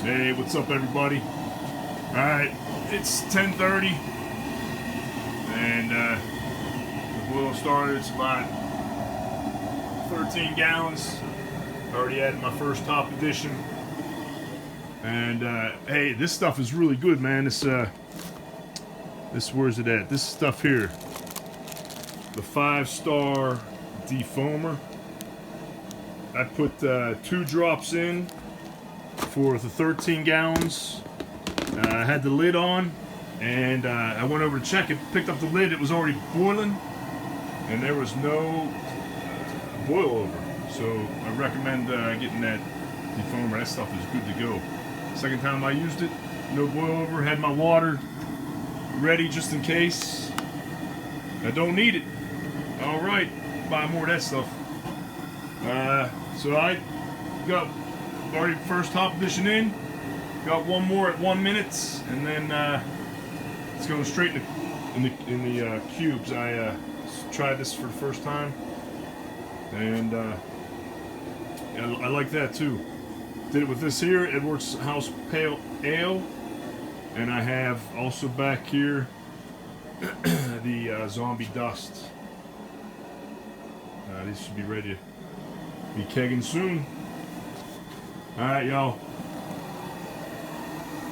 Hey, what's up, everybody? Alright, it's 10:30, and the boil started. It's about 13 gallons. Already added my first top edition. And hey, this stuff is really good, man. This where's it at? This stuff here, the 5-star defoamer. I put 2 drops in for the 13 gallons. I had the lid on, and I went over to check it, picked up the lid. It was already boiling, and there was no boil over. So I recommend getting that defoamer. That stuff is good to go. Second time I used it, no boil over. Had my water ready just in case. I don't need it. All right, buy more of that stuff. So I got already first top edition in. Got one more at 1 minute, and then it's going straight in the cubes. I tried this for the first time, and I like that too. Did it with this here, Edwards House Pale Ale, and I have also back here the Zombie Dust. These should be ready to be kegging soon. Alright, y'all.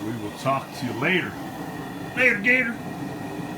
We will talk to you later. Later, Gator.